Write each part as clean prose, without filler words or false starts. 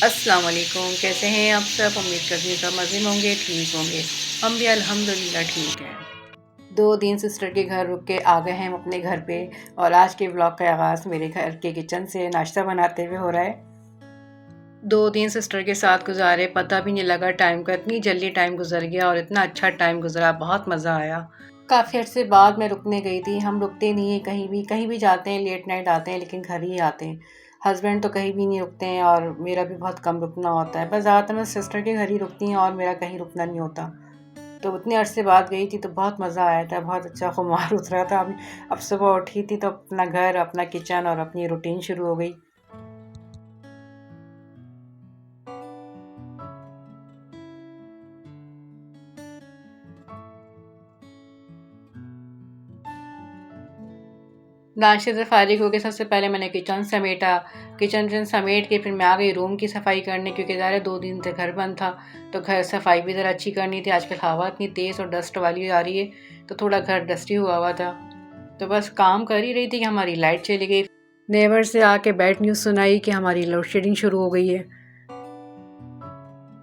अस्सलाम वालेकुम। कैसे हैं आप सब? उम्मीद करती हूँ सब मज़े में होंगे, ठीक होंगे। हम भी अल्हम्दुलिल्लाह ठीक हैं। 2 दिन सिस्टर के घर रुक के आ गए हैं हम अपने घर पे और आज के व्लॉग का आगाज़ मेरे घर के किचन से नाश्ता बनाते हुए हो रहा है। 2 दिन सिस्टर के साथ गुज़ारे, पता भी नहीं लगा टाइम का, इतनी जल्दी टाइम गुज़र गया और इतना अच्छा टाइम गुज़रा, बहुत मज़ा आया। काफ़ी अरसे बाद मैं रुकने गई थी। हम रुकते नहीं हैं कहीं भी जाते हैं, लेट नाइट आते हैं लेकिन घर ही आते हैं। हस्बैंड तो कहीं भी नहीं रुकते हैं और मेरा भी बहुत कम रुकना होता है। बस ज़्यादातर मैं सिस्टर के घर ही रुकती हैं और मेरा कहीं रुकना नहीं होता। तो इतने अरसे बाद गई थी तो बहुत मज़ा आया था, बहुत अच्छा खुमार उतरा था। अब सुबह उठी थी तो अपना घर, अपना किचन और अपनी रूटीन शुरू हो गई। नाश्ते से फ़ारिग हो के सबसे पहले मैंने किचन समेटा। किचन समेट के फिर मैं आ गई रूम की सफाई करने, क्योंकि ज़ाहिर है 2 दिन से घर बंद था तो घर सफाई भी ज़रा अच्छी करनी थी। आजकल हवा इतनी तेज़ और डस्ट वाली आ रही है तो थोड़ा घर डस्टी हुआ था। तो बस काम कर ही रही थी कि हमारी लाइट चली गई। नेबर से आके बैड न्यूज़ सुनाई कि हमारी लोड शेडिंग शुरू हो गई है।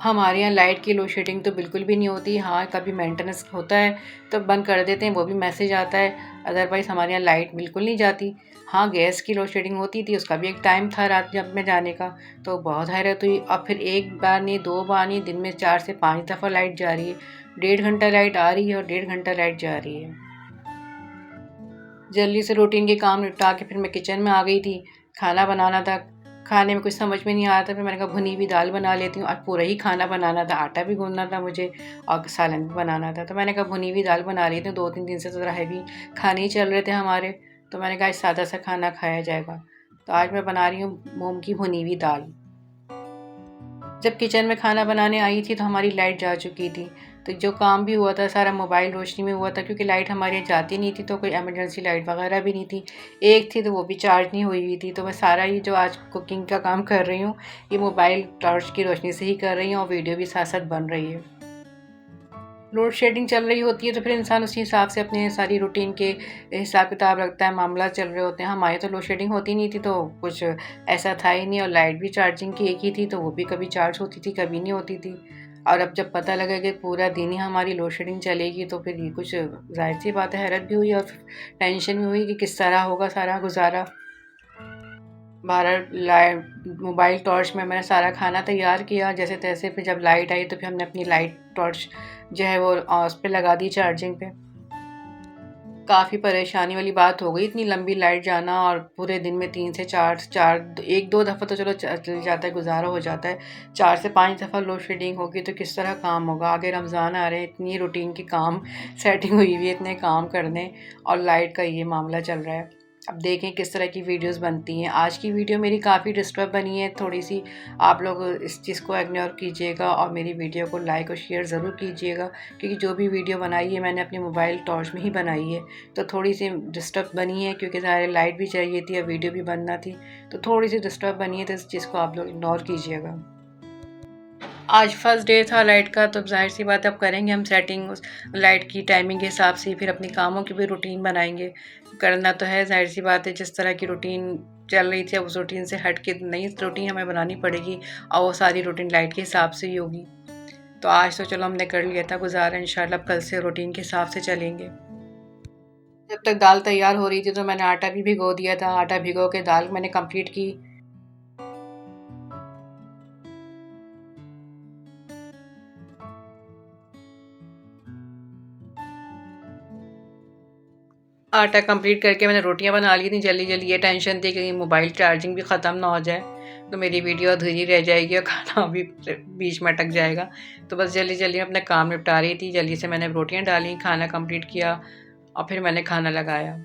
हमारे यहाँ लाइट की लोड शेडिंग तो बिल्कुल भी नहीं होती। हाँ, कभी मेंटेनेंस होता है तो बंद कर देते हैं, वो भी मैसेज आता है। अदरवाइज़ हमारे यहाँ लाइट बिल्कुल नहीं जाती। हाँ, गैस की लोड शेडिंग होती थी, उसका भी एक टाइम था रात जब में जाने का, तो बहुत हैरत हुई। अब फिर 1 बार नहीं, 2 बार नहीं, दिन में 4 से 5 दफ़ा लाइट जा रही है। 1.5 घंटा लाइट आ रही है और 1.5 घंटा लाइट जा रही है। जल्दी से रूटीन के काम निपटा के फिर मैं किचन में आ गई थी। खाना बनाना था। खाने में कुछ समझ में नहीं आ रहा था, फिर मैंने कहा भुनी हुई दाल बना लेती हूँ। आज पूरा ही खाना बनाना था, आटा भी गूँदना था मुझे और सालन भी बनाना था। तो मैंने कहा भुनी हुई दाल बना लेती हूँ, 2-3 दिन से तो ज़रा हैवी खाने ही चल रहे थे हमारे। तो मैंने कहा आज सादा सा खाना खाया जाएगा। तो आज मैं बना रही हूँ मूँग की भुनी हुई दाल। जब किचन में खाना बनाने आई थी तो हमारी लाइट जा चुकी थी। तो जो काम भी हुआ था सारा मोबाइल रोशनी में हुआ था, क्योंकि लाइट हमारे यहाँ जाती नहीं थी तो कोई इमरजेंसी लाइट वगैरह भी नहीं थी। एक थी तो वो भी चार्ज नहीं हुई हुई थी। तो मैं सारा ये जो आज कुकिंग का काम कर रही हूँ ये मोबाइल टॉर्च की रोशनी से ही कर रही हूँ और वीडियो भी साथ साथ बन रही है। लोड शेडिंग चल रही होती है तो फिर इंसान उसी हिसाब से अपने सारी रूटीन के हिसाब किताब रखता है। मामला चल रहे होते हैं। हमारे तो लोड शेडिंग होती नहीं थी तो कुछ ऐसा था ही नहीं, और लाइट भी चार्जिंग की एक ही थी तो वो भी कभी चार्ज होती थी कभी नहीं होती थी। और अब जब पता लगा कि पूरा दिन ही हमारी लोड शेडिंग चलेगी तो फिर ये कुछ जाहिर सी बात है, हैरत भी हुई और टेंशन भी हुई कि किस तरह होगा सारा गुजारा। 12 मोबाइल टॉर्च में मैंने सारा खाना तैयार किया जैसे तैसे। फिर जब लाइट आई तो फिर हमने अपनी लाइट टॉर्च जो है वो उस पे लगा दी चार्जिंग पे। काफ़ी परेशानी वाली बात हो गई, इतनी लंबी लाइट जाना और पूरे दिन में 3 से 4 1-2 दफ़ा तो चलो चल जाता है, गुजारा हो जाता है। 4 से 5 दफ़ा लोड शेडिंग होगी तो किस तरह काम होगा। आगे रमज़ान आ रहे हैं, इतनी रूटीन की काम सेटिंग हुई हुई है, इतने काम करने और लाइट का ये मामला चल रहा है। अब देखें किस तरह की वीडियोस बनती हैं। आज की वीडियो मेरी काफ़ी डिस्टर्ब बनी है थोड़ी-सी। आप लोग इस चीज़ को इग्नोर कीजिएगा और मेरी वीडियो को लाइक और शेयर ज़रूर कीजिएगा, क्योंकि जो भी वीडियो बनाई है मैंने अपने मोबाइल टॉर्च में ही बनाई है। तो थोड़ी-सी डिस्टर्ब बनी है क्योंकि ज़ाहिर है लाइट भी चाहिए थी और वीडियो भी बनना थी। तो थोड़ी-सी डिस्टर्ब बनी है तो इस चीज़ को आप लोग इग्नोर कीजिएगा। आज फर्स्ट डे था लाइट का तो ज़ाहिर-सी बात है अब करेंगे हम सेटिंग उस लाइट की टाइमिंग के हिसाब से, फिर अपने कामों की भी रूटीन बनाएँगे। करना तो है, ज़ाहिर-सी बात है जिस तरह की रूटीन चल रही थी अब उस रूटीन से हट के नई रूटीन हमें बनानी पड़ेगी और वो सारी रूटीन लाइट के हिसाब से ही होगी। तो आज तो चलो हमने कर लिया था गुज़ारा, इंशाल्लाह अब कल से रूटीन के हिसाब से चलेंगे। जब तक दाल तैयार हो रही थी तो मैंने आटा भी भिगो दिया था। आटा भिगो के दाल मैंने कंप्लीट की। आटा कंप्लीट करके मैंने रोटियां बना ली थी जल्दी-जल्दी। ये टेंशन थी कि मोबाइल चार्जिंग भी ख़त्म ना हो जाए तो मेरी वीडियो अधूरी रह जाएगी और खाना भी बीच में अटक जाएगा। तो बस जल्दी-जल्दी अपना काम निपटा रही थी। जल्दी से मैंने रोटियां डाली, खाना कंप्लीट किया और फिर मैंने खाना लगाया।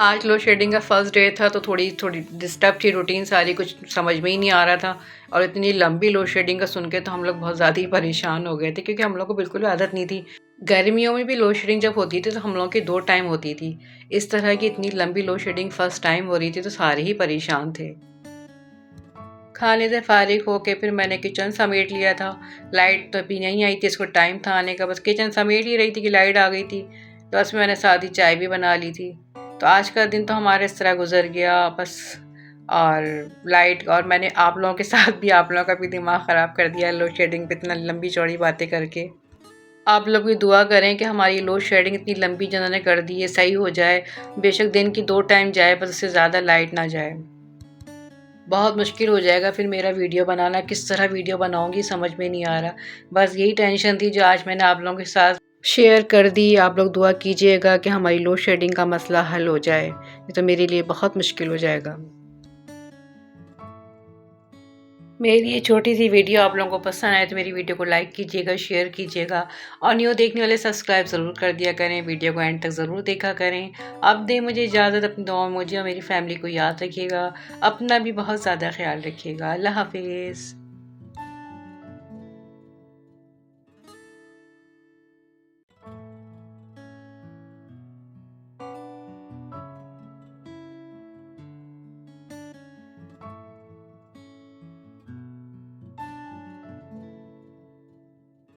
आज लोड शेडिंग का फर्स्ट डे था तो थोड़ी डिस्टर्ब थी रूटीन सारी, कुछ समझ में ही नहीं आ रहा था। और इतनी लंबी लोड शेडिंग का सुन के तो हम लोग बहुत ज़्यादा ही परेशान हो गए थे, क्योंकि हम लोग को बिल्कुल आदत नहीं थी। गर्मियों में भी लोड शेडिंग जब होती थी तो हम लोगों की 2 टाइम होती थी। इस तरह की इतनी लंबी लोड शेडिंग फर्स्ट टाइम हो रही थी तो सारे ही परेशान थे। खाने से फ़ारिग होके फिर मैंने किचन समेट लिया था। लाइट तो अभी नहीं आई थी, इसको टाइम था आने का, बस किचन समेट ही रही थी कि लाइट आ गई थी। तो बस मैंने सादी चाय भी बना ली थी। तो आज का दिन तो हमारा इस तरह गुजर गया बस। और लाइट, और मैंने आप लोगों के साथ भी आप लोगों का भी दिमाग ख़राब कर दिया लोड शेडिंग पे इतना लंबी चौड़ी बातें करके। आप लोग भी दुआ करें कि हमारी लोड शेडिंग इतनी लंबी जिन्होंने कर दी है सही हो जाए। बेशक दिन की 2 टाइम जाए, बस उससे ज़्यादा लाइट ना जाए। बहुत मुश्किल हो जाएगा फिर मेरा वीडियो बनाना, किस तरह वीडियो बनाऊंगी समझ में नहीं आ रहा। बस यही टेंशन थी जो आज मैंने आप लोगों के साथ शेयर कर दी। आप लोग दुआ कीजिएगा कि हमारी लोड शेडिंग का मसला हल हो जाए, नहीं तो मेरे लिए बहुत मुश्किल हो जाएगा। मेरी ये छोटी सी वीडियो आप लोगों को पसंद आए तो मेरी वीडियो को लाइक कीजिएगा, शेयर कीजिएगा, और न्यू देखने वाले सब्सक्राइब ज़रूर कर दिया करें। वीडियो को एंड तक ज़रूर देखा करें। अब दें मुझे इजाज़त, अपनी दुआओं में मुझे और मेरी फैमिली को याद रखिएगा। अपना भी बहुत ज़्यादा ख्याल रखिएगा। अल्लाह हाफिज़।